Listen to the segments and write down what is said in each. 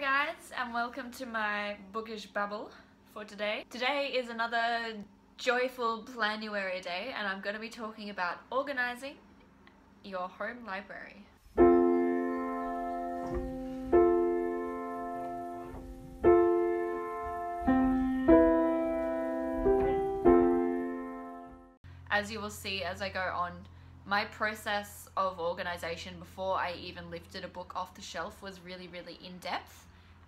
guys, and welcome to my bookish babble for today. Today is another joyful Planuary day, and I'm going to be talking about organising your home library. As you will see as I go on, my process of organisation before I even lifted a book off the shelf was really in-depth,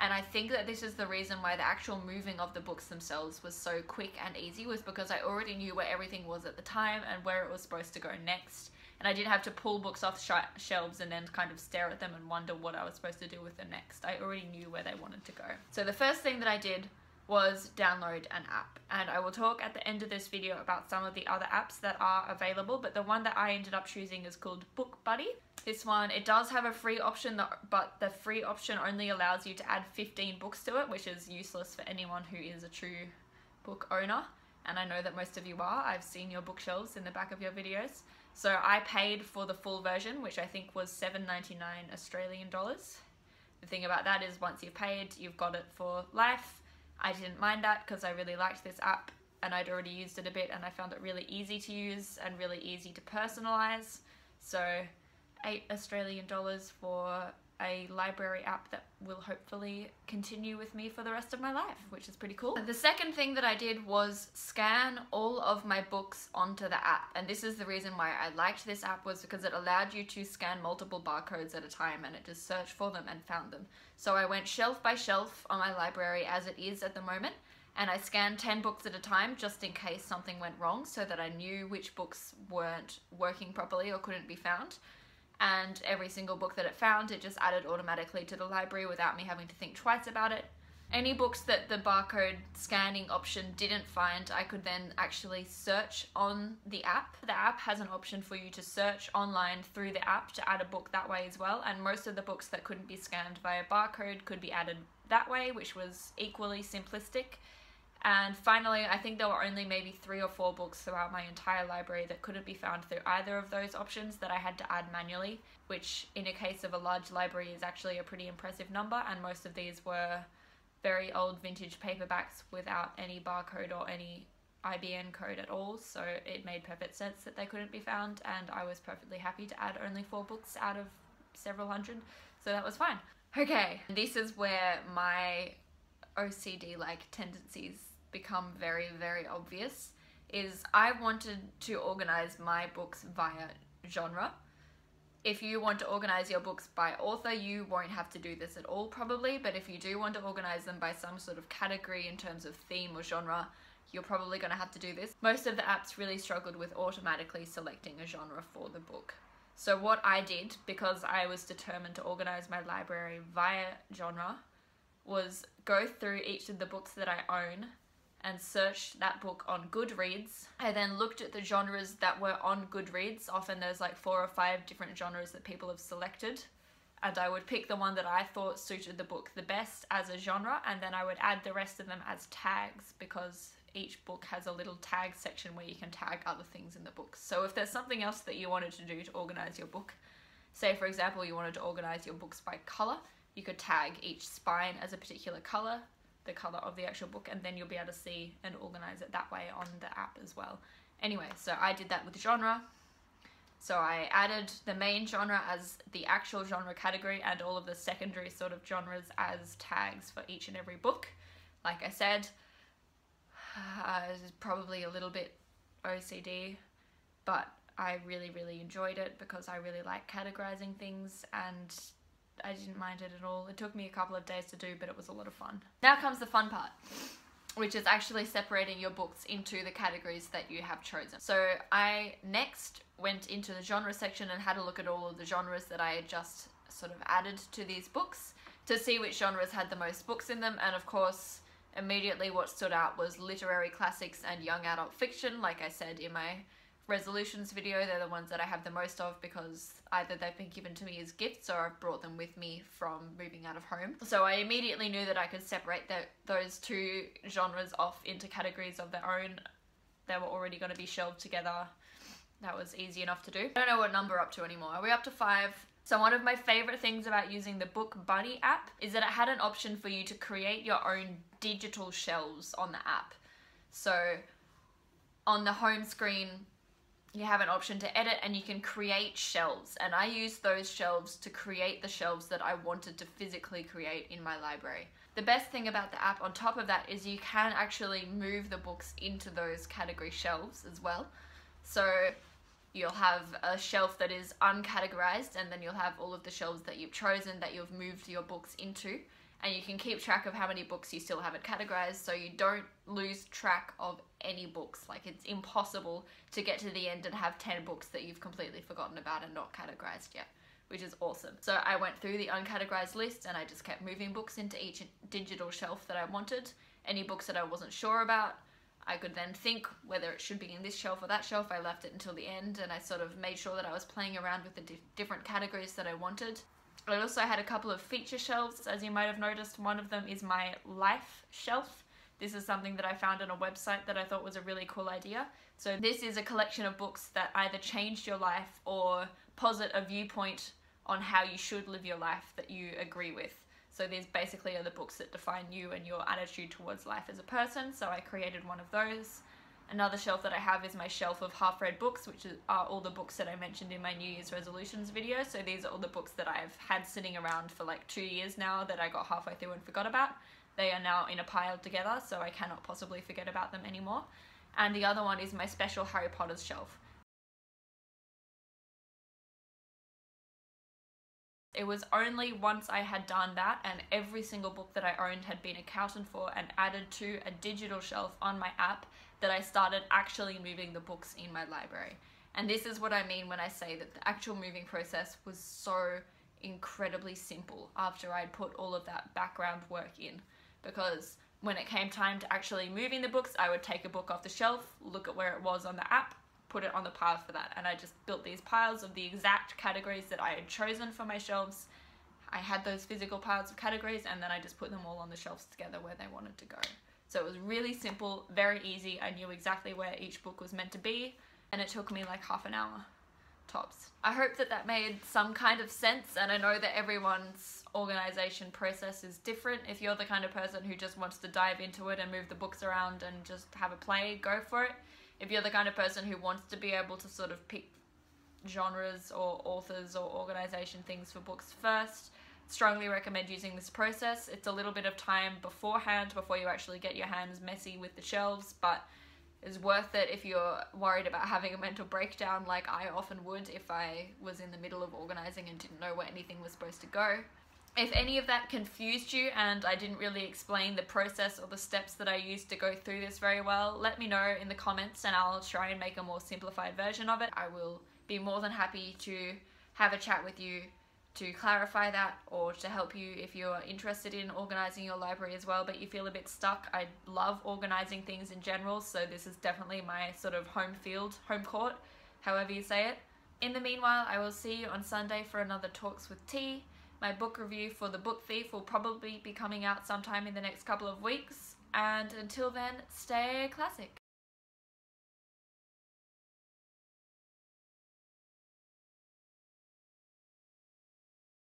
and I think that this is the reason why the actual moving of the books themselves was so quick and easy, was because I already knew where everything was at the time and where it was supposed to go next, and I didn't have to pull books off shelves and then kind of stare at them and wonder what I was supposed to do with them next. I already knew where they wanted to go. So the first thing that I did was download an app, and I will talk at the end of this video about some of the other apps that are available, but the one that I ended up choosing is called Book Buddy. This one, it does have a free option, but the free option only allows you to add 15 books to it, which is useless for anyone who is a true book owner, and I know that most of you are. I've seen your bookshelves in the back of your videos. So I paid for the full version, which I think was $7.99 Australian dollars. The thing about that is once you've paid, you've got it for life. I didn't mind that because I really liked this app and I'd already used it a bit, and I found it really easy to use and really easy to personalise. So $8 Australian for a library app that will hopefully continue with me for the rest of my life, which is pretty cool. The second thing that I did was scan all of my books onto the app, and this is the reason why I liked this app, was because it allowed you to scan multiple barcodes at a time, and it just searched for them and found them. So I went shelf by shelf on my library as it is at the moment, and I scanned 10 books at a time just in case something went wrong, so that I knew which books weren't working properly or couldn't be found. And every single book that it found, it just added automatically to the library without me having to think twice about it. Any books that the barcode scanning option didn't find, I could then actually search on the app. The app has an option for you to search online through the app to add a book that way as well, and most of the books that couldn't be scanned via barcode could be added that way, which was equally simplistic. And finally, I think there were only maybe 3 or 4 books throughout my entire library that couldn't be found through either of those options that I had to add manually, which in a case of a large library is actually a pretty impressive number, and most of these were very old vintage paperbacks without any barcode or any IBN code at all, so it made perfect sense that they couldn't be found, and I was perfectly happy to add only 4 books out of several hundred, so that was fine. Okay, this is where my OCD-like tendencies become very obvious, is I wanted to organize my books via genre. If you want to organize your books by author, you won't have to do this at all probably, but if you do want to organize them by some sort of category in terms of theme or genre, you're probably going to have to do this. Most of the apps really struggled with automatically selecting a genre for the book. So what I did, because I was determined to organize my library via genre, was go through each of the books that I own and searched that book on Goodreads. I then looked at the genres that were on Goodreads. Often there's like 4 or 5 different genres that people have selected, and I would pick the one that I thought suited the book the best as a genre, and then I would add the rest of them as tags, because each book has a little tag section where you can tag other things in the book. So if there's something else that you wanted to do to organize your book, say for example you wanted to organize your books by color, you could tag each spine as a particular color, the color of the actual book, and then you'll be able to see and organize it that way on the app as well. Anyway, so I did that with genre. So I added the main genre as the actual genre category and all of the secondary sort of genres as tags for each and every book. Like I said, it's probably a little bit OCD, but I really enjoyed it because I really like categorizing things, and I didn't mind it at all. It took me a couple of days to do, but it was a lot of fun. Now comes the fun part, which is actually separating your books into the categories that you have chosen. So I next went into the genre section and had a look at all of the genres that I had just sort of added to these books to see which genres had the most books in them, and of course immediately what stood out was literary classics and young adult fiction. Like I said in my resolutions video, they're the ones that I have the most of because either they've been given to me as gifts or I've brought them with me from moving out of home. So I immediately knew that I could separate those 2 genres off into categories of their own. They were already going to be shelved together. That was easy enough to do. I don't know what number we're up to anymore. Are we up to 5? So one of my favorite things about using the Book Buddy app is that it had an option for you to create your own digital shelves on the app. So on the home screen, you have an option to edit and you can create shelves. And I used those shelves to create the shelves that I wanted to physically create in my library. The best thing about the app on top of that is you can actually move the books into those category shelves as well. So you'll have a shelf that is uncategorized, and then you'll have all of the shelves that you've chosen that you've moved your books into, and you can keep track of how many books you still haven't categorized, so you don't lose track of any books. Like, it's impossible to get to the end and have 10 books that you've completely forgotten about and not categorized yet, which is awesome. So I went through the uncategorized list and I just kept moving books into each digital shelf that I wanted. Any books that I wasn't sure about, I could then think whether it should be in this shelf or that shelf. I left it until the end, and I sort of made sure that I was playing around with the different categories that I wanted. I also had a couple of feature shelves, as you might have noticed. One of them is my life shelf. This is something that I found on a website that I thought was a really cool idea. So this is a collection of books that either changed your life or posit a viewpoint on how you should live your life that you agree with. So these basically are the books that define you and your attitude towards life as a person. So I created one of those. Another shelf that I have is my shelf of half-read books, which are all the books that I mentioned in my New Year's resolutions video. So these are all the books that I've had sitting around for like 2 years now that I got halfway through and forgot about. They are now in a pile together, so I cannot possibly forget about them anymore. And the other one is my special Harry Potter's shelf. It was only once I had done that and every single book that I owned had been accounted for and added to a digital shelf on my app that I started actually moving the books in my library. And this is what I mean when I say that the actual moving process was so incredibly simple after I'd put all of that background work in. Because when it came time to actually moving the books, I would take a book off the shelf, look at where it was on the app, put it on the pile for that, and I just built these piles of the exact categories that I had chosen for my shelves. I had those physical piles of categories, and then I just put them all on the shelves together where they wanted to go. So it was really simple, very easy. I knew exactly where each book was meant to be, and it took me like half an hour tops. I hope that that made some kind of sense, and I know that everyone's organization process is different. If you're the kind of person who just wants to dive into it and move the books around and just have a play, go for it. If you're the kind of person who wants to be able to sort of pick genres or authors or organization things for books first, strongly recommend using this process. It's a little bit of time beforehand before you actually get your hands messy with the shelves, but it's worth it if you're worried about having a mental breakdown like I often would if I was in the middle of organizing and didn't know where anything was supposed to go. If any of that confused you and I didn't really explain the process or the steps that I used to go through this very well, let me know in the comments and I'll try and make a more simplified version of it. I will be more than happy to have a chat with you to clarify that or to help you if you're interested in organizing your library as well, but you feel a bit stuck. I love organizing things in general, so this is definitely my sort of home field, home court, however you say it. In the meanwhile, I will see you on Sunday for another Talks with T. My book review for The Book Thief will probably be coming out sometime in the next couple of weeks, and until then, stay classic.